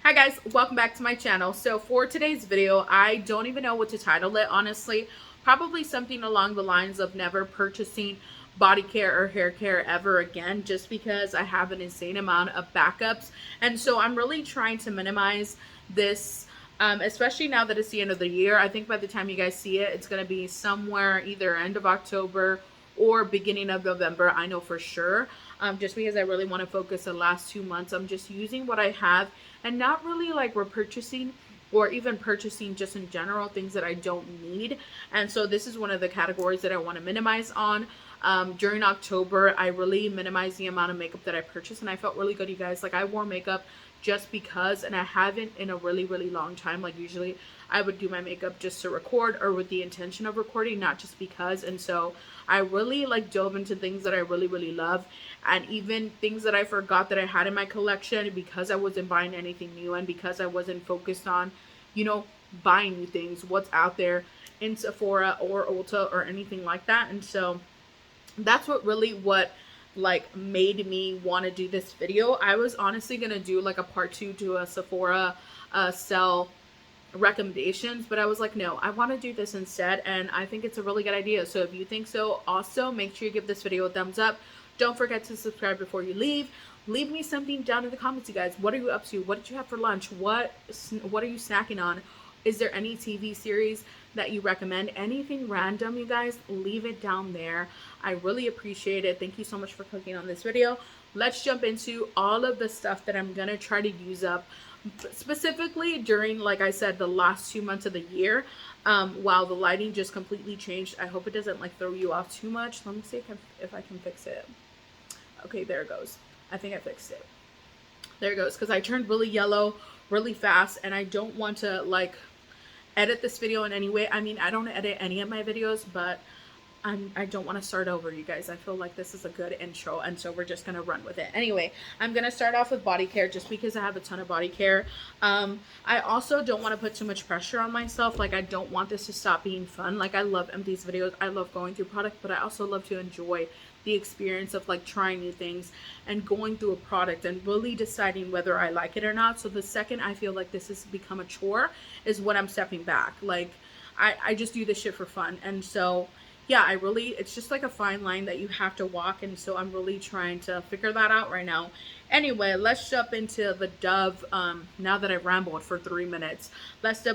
Hi guys, welcome back to my channel. So for today's video, I don't even know what to title it, honestly. Probably something along the lines of never purchasing body care or hair care ever again, just because I have an insane amount of backups. And so I'm really trying to minimize this, especially now that it's the end of the year. I think by the time you guys see it, it's going to be somewhere either end of October or beginning of November. I know for sure. Just because I really want to focus the last 2 months. I'm just using what I have and not really like repurchasing or even purchasing just in general things that I don't need. And so this is one of the categories that I want to minimize on. During October, I really minimized the amount of makeup that I purchased, and I felt really good, you guys. Like, I wore makeup just because, and I haven't in a really long time. Like, usually I would do my makeup just to record or with the intention of recording, not just because. And so I really like dove into things that I really love, and even things that I forgot that I had in my collection because I wasn't buying anything new and because I wasn't focused on, buying new things, what's out there in Sephora or Ulta or anything like that. And so that's what like made me want to do this video. I was honestly gonna do like a part two to a Sephora sell recommendations, but I was like, no, I want to do this instead, and I think it's a really good idea. So if you think so, also make sure you give this video a thumbs up. Don't forget to subscribe before you leave me something down in the comments, you guys. What are you up to? What did you have for lunch? What are you snacking on? Is there any TV series that you recommend? Anything random, you guys, leave it down there. I really appreciate it. Thank you so much for clicking on this video. Let's jump into all of the stuff that I'm gonna try to use up specifically during, like I said, the last 2 months of the year. While the lighting just completely changed, I hope it doesn't like throw you off too much. Let me see if I can fix it. Okay, there it goes. I think I fixed it. There it goes, because I turned really yellow really fast, and I don't want to like edit this video in any way. I mean, I don't edit any of my videos, but I don't want to start over, you guys. I feel like this is a good intro, and so we're just going to run with it. Anyway, I'm going to start off with body care just because I have a ton of body care. I also don't want to put too much pressure on myself. Like, I don't want this to stop being fun. Like, I love these videos. I love going through product, but I also love to enjoy the experience of like trying new things and going through a product and really deciding whether I like it or not. So the second I feel like this has become a chore is when I'm stepping back. Like, I just do this shit for fun. And so yeah, it's just like a fine line that you have to walk. And so I'm really trying to figure that out right now. Anyway, let's jump into the Dove. Now that I've rambled for 3 minutes, let's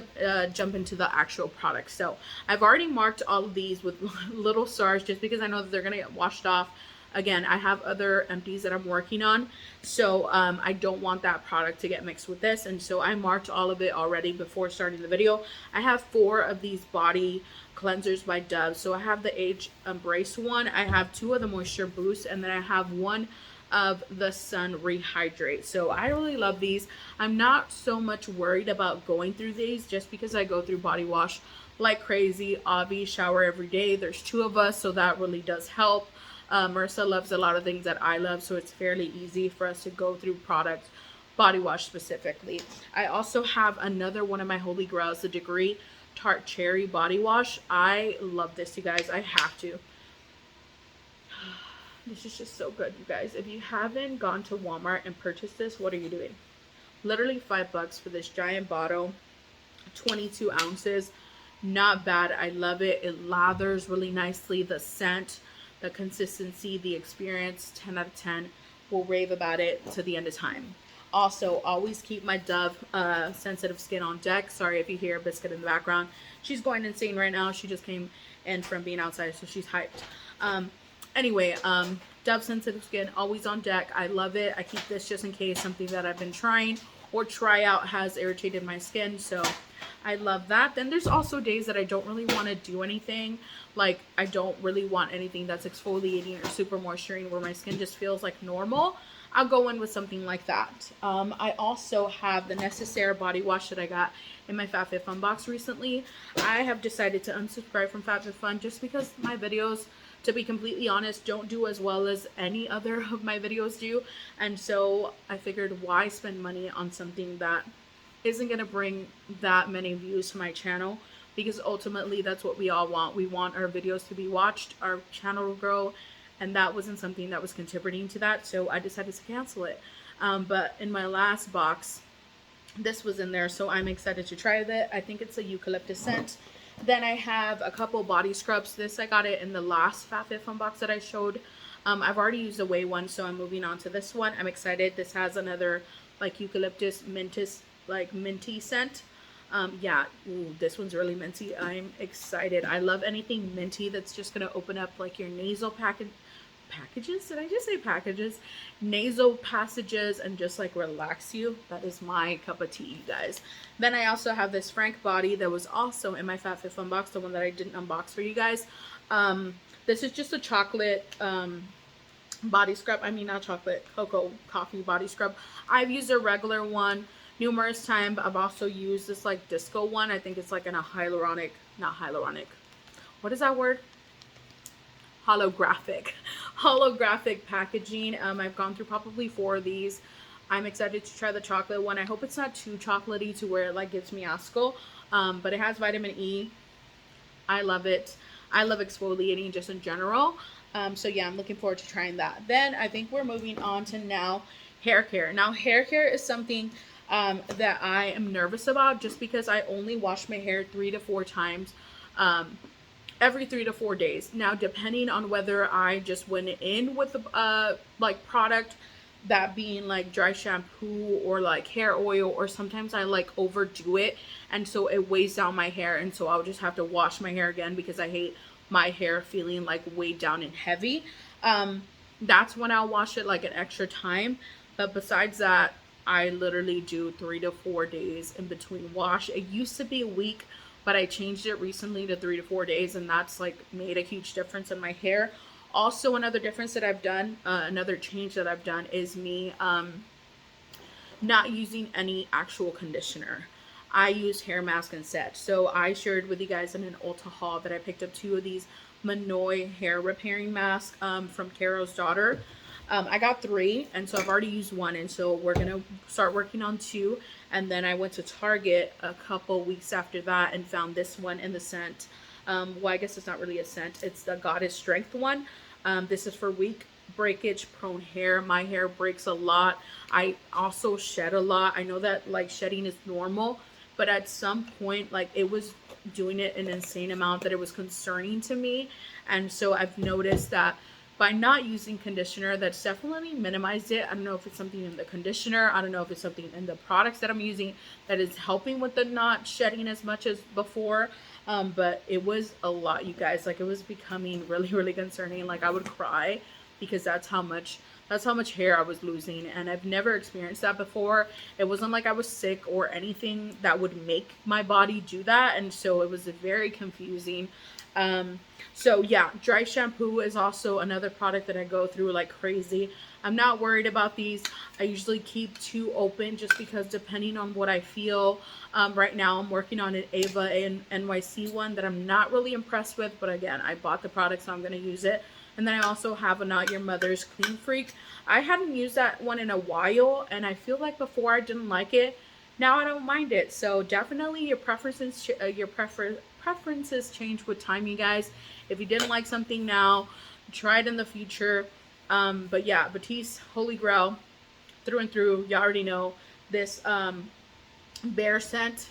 jump into the actual product. So I've already marked all of these with little stars just because I know that they're going to get washed off. Again, I have other empties that I'm working on, so I don't want that product to get mixed with this, and so I marked all of it already before starting the video. I have 4 of these body cleansers by Dove. So I have the Age Embrace one, I have 2 of the Moisture Boost, and then I have 1 of the Sun Rehydrate. So I really love these. I'm not so much worried about going through these just because I go through body wash like crazy. Avi shower every day. There's 2 of us, so that really does help. Marissa loves a lot of things that I love, so it's fairly easy for us to go through products, body wash specifically. I also have another one of my holy grails, the Degree Tart Cherry Body Wash. I love this, you guys. I have to. This is just so good, you guys. If you haven't gone to Walmart and purchased this, what are you doing? Literally $5 for this giant bottle, 22 ounces. Not bad. I love it. It lathers really nicely. The scent, the consistency, the experience, 10 out of 10. We'll rave about it to the end of time. Also, always keep my Dove sensitive skin on deck. Sorry if you hear a biscuit in the background. She's going insane right now. She just came in from being outside, so she's hyped. Anyway, Dove sensitive skin always on deck. I love it. I keep this just in case something that I've been trying or try out has irritated my skin, so I love that. Then there's also days that I don't really want to do anything. Like, I don't really want anything that's exfoliating or super moisturizing where my skin just feels like normal. I'll go in with something like that. I also have the Necessaire body wash that I got in my FabFitFun box recently. I have decided to unsubscribe from FabFitFun just because my videos, to be completely honest, don't do as well as any other of my videos do. And so I figured, why spend money on something that isn't going to bring that many views to my channel? Because ultimately that's what we all want. We want our videos to be watched, our channel to grow, and that wasn't something that was contributing to that, so I decided to cancel it. But in my last box, this was in there, so I'm excited to try that. I think it's a eucalyptus scent. Then I have a couple body scrubs. This I got it in the last FabFitFun box that I showed. I've already used the Way one, so I'm moving on to this one. I'm excited. This has another like eucalyptus minty scent. Yeah, ooh, this one's really minty. I'm excited. I love anything minty that's just gonna open up like your nasal packages. Did I just say packages? Nasal passages, and just like relax you. That is my cup of tea, you guys. Then I also have this Frank body that was also in my FabFitFun box, the one that I didn't unbox for you guys. This is just a chocolate body scrub. I mean, not chocolate, cocoa coffee body scrub. I've used a regular one numerous times. I've also used this like disco one. I think it's like in a not hyaluronic. What is that word? Holographic packaging. I've gone through probably 4 of these. I'm excited to try the chocolate one. I hope it's not too chocolatey to where it like gives me asco. But it has vitamin E. I love it. I love exfoliating just in general. So yeah, I'm looking forward to trying that. Then I think we're moving on to now hair care. Now hair care is something that I am nervous about, just because I only wash my hair 3 to 4 times every 3 to 4 days. Now, depending on whether I just went in with the like product, that being like dry shampoo or like hair oil, or sometimes I like overdo it and so it weighs down my hair, and so I'll just have to wash my hair again because I hate my hair feeling like weighed down and heavy. That's when I'll wash it like an extra time. But besides that, I literally do 3 to 4 days in between wash. It used to be a week, but I changed it recently to 3 to 4 days, and that's like made a huge difference in my hair. Also, another difference that I've done, another change that I've done is me not using any actual conditioner. I use hair mask instead. So I shared with you guys in an Ulta haul that I picked up 2 of these Monoi hair repairing masks from Caro's daughter. I got 3, and so I've already used 1, and so we're gonna start working on 2. And then I went to Target a couple weeks after that and found this one in the scent. Well, I guess it's not really a scent. It's the Goddess Strength one. This is for weak breakage prone hair. My hair breaks a lot. I also shed a lot. I know that like shedding is normal, but at some point like it was doing it an insane amount that it was concerning to me. And so I've noticed that by not using conditioner, that's definitely minimized it. I don't know if it's something in the conditioner. I don't know if it's something in the products that I'm using that is helping with the not shedding as much as before. But it was a lot, you guys. Like, it was becoming really, really concerning. Like, I would cry because that's how much hair I was losing, and I've never experienced that before. It wasn't like I was sick or anything that would make my body do that, and so it was very confusing. So yeah, dry shampoo is also another product that I go through like crazy. I'm not worried about these. I usually keep 2 open just because depending on what I feel. Right now I'm working on an Ava and NYC one that I'm not really impressed with, but again, I bought the product, so I'm going to use it. And then I also have a Not Your Mother's Clean Freak. I hadn't used that one in a while, and I feel like before I didn't like it. Now I don't mind it. So definitely your preferences change with time, you guys. If you didn't like something now, try it in the future. But yeah, Batiste Holy Grail through and through. You already know this bear scent.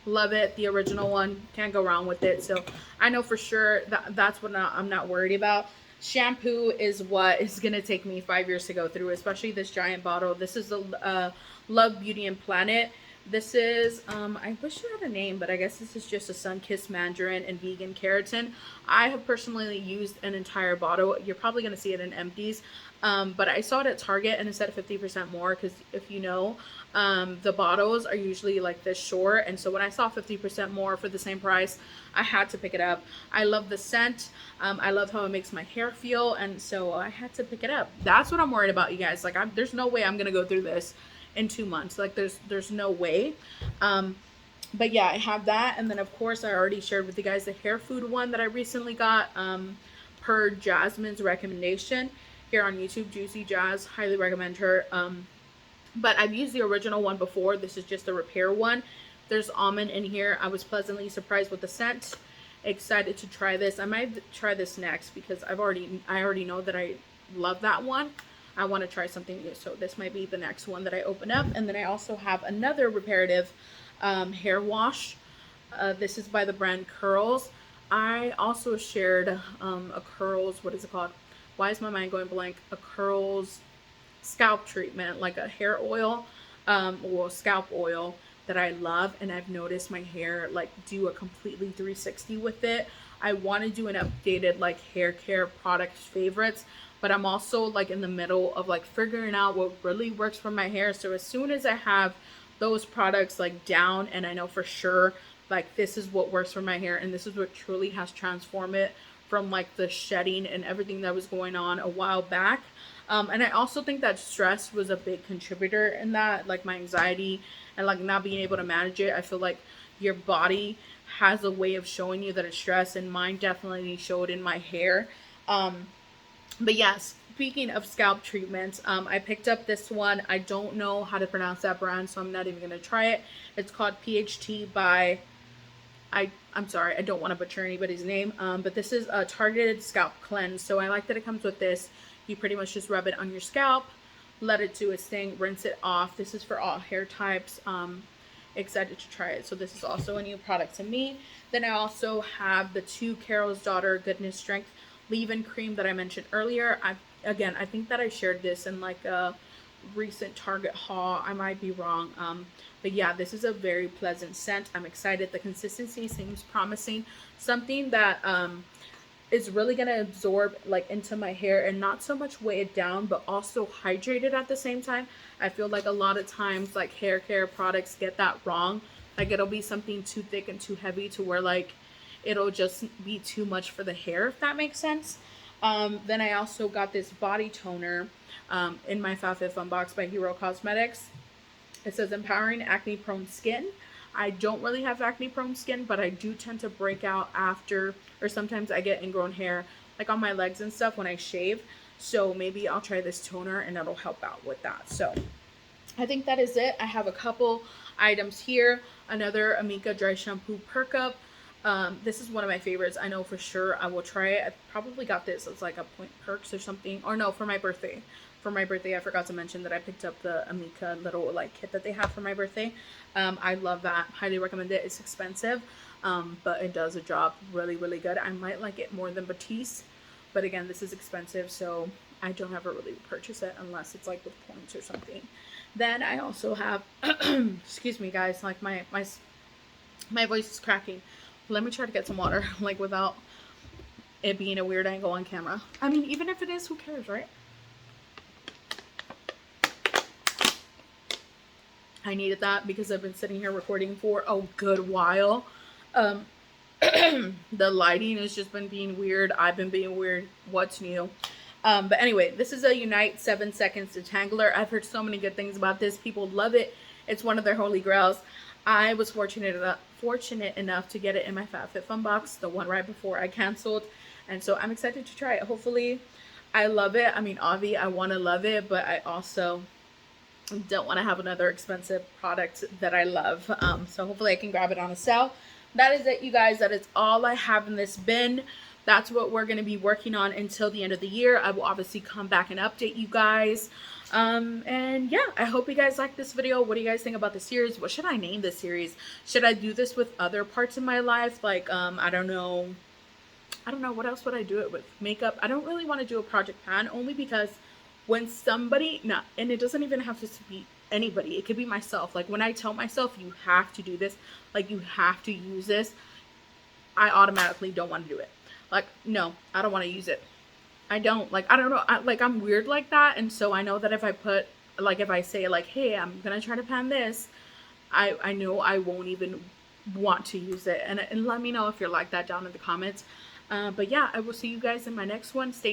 Love it. The original one, can't go wrong with it. So I know for sure that's what I'm not worried about. Shampoo is what is going to take me 5 years to go through, especially this giant bottle. This is the Love Beauty and Planet. This is, I wish it had a name, but I guess this is just a sun-kissed mandarin and vegan keratin. I have personally used an entire bottle. You're probably going to see it in empties. But I saw it at Target and it said 50% more, because if you know, the bottles are usually like this short. And so when I saw 50% more for the same price, I had to pick it up. I love the scent. I love how it makes my hair feel. And so I had to pick it up. That's what I'm worried about, you guys. Like, there's no way I'm going to go through this in 2 months. Like, there's no way. But yeah, I have that. And then of course I already shared with you guys the hair food one that I recently got, per Jasmine's recommendation here on YouTube. Juicy Jazz, highly recommend her. But I've used the original one before. This is just the repair one. There's almond in here. I was pleasantly surprised with the scent. Excited to try this. I might try this next because I already know that I love that one. I want to try something new. So this might be the next one that I open up. And then I also have another reparative hair wash. This is by the brand Curls. I also shared a Curls, what is it called? Why is my mind going blank? A Curls scalp treatment, like a hair oil or scalp oil that I love, and I've noticed my hair like do a completely 360 with it. I want to do an updated like hair care product favorites, but I'm also like in the middle of like figuring out what really works for my hair. So as soon as I have those products like down and I know for sure like this is what works for my hair and this is what truly has transformed it from like the shedding and everything that was going on a while back. And I also think that stress was a big contributor in that, like my anxiety and like not being able to manage it. I feel like your body has a way of showing you that it's stressed, and mine definitely showed in my hair. But yes, speaking of scalp treatments, I picked up this one. I don't know how to pronounce that brand, so I'm not even going to try it. It's called PHT by, I'm sorry, I don't want to butcher anybody's name, but this is a targeted scalp cleanse. So I like that it comes with this. You pretty much just rub it on your scalp, let it do its thing, rinse it off. This is for all hair types. Excited to try it. So this is also a new product to me. Then I also have the 2 Carol's Daughter Goodness Strength leave-in cream that I mentioned earlier. I think that I shared this in like a recent Target haul. I might be wrong. But yeah, this is a very pleasant scent. I'm excited. The consistency seems promising. Something that is really going to absorb like into my hair and not so much weigh it down, but also hydrate it at the same time. I feel like a lot of times like hair care products get that wrong. Like it'll be something too thick and too heavy to where like it'll just be too much for the hair, if that makes sense. Then I also got this body toner in my FabFitFun box by Hero Cosmetics. It says empowering acne prone skin. I don't really have acne prone skin, but I do tend to break out after, or sometimes I get ingrown hair like on my legs and stuff when I shave. So maybe I'll try this toner and it'll help out with that. So I think that is it. I have a couple items here. Another Amika Dry Shampoo Perk Up. This is one of my favorites. I know for sure I will try it. I probably got this as like a Point Perks or something. Or no, for my birthday. For my birthday, I forgot to mention that I picked up the Amika little like kit that they have for my birthday. I love that. Highly recommend it. It's expensive, but it does a job really, really good. I might like it more than Batiste, but again, this is expensive, so I don't ever really purchase it unless it's like with points or something. Then I also have, excuse me guys, like my voice is cracking. Let me try to get some water, like without it being a weird angle on camera. I mean, even if it is, who cares, right? I needed that because I've been sitting here recording for a good while. The lighting has just been being weird. I've been being weird. What's new? But anyway, this is a Unite 7 Seconds Detangler. I've heard so many good things about this. People love it. It's one of their holy grails. I was fortunate enough to get it in my FabFitFun box, the one right before I canceled. And so I'm excited to try it. Hopefully I love it. I mean, obviously I want to love it, but I also don't want to have another expensive product that I love. So hopefully I can grab it on a sale. That is it, you guys. That is all I have in this bin. That's what we're going to be working on until the end of the year. I will obviously come back and update you guys. And yeah, I hope you guys like this video. What do you guys think about the series? What should I name this series? Should I do this with other parts of my life? Like, I don't know. What else would I do it with? Makeup. I don't really want to do a project pan, only because when somebody, and it doesn't even have to be anybody, it could be myself. Like when I tell myself you have to do this, like you have to use this, I automatically don't want to do it. Like, no, I don't want to use it. I don't, like, I don't know, I'm weird like that. And so I know that if I put, like, if I say like, hey, I'm gonna try to pan this, I know I won't even want to use it. And let me know if you're like that down in the comments. But yeah, I will see you guys in my next one. Stay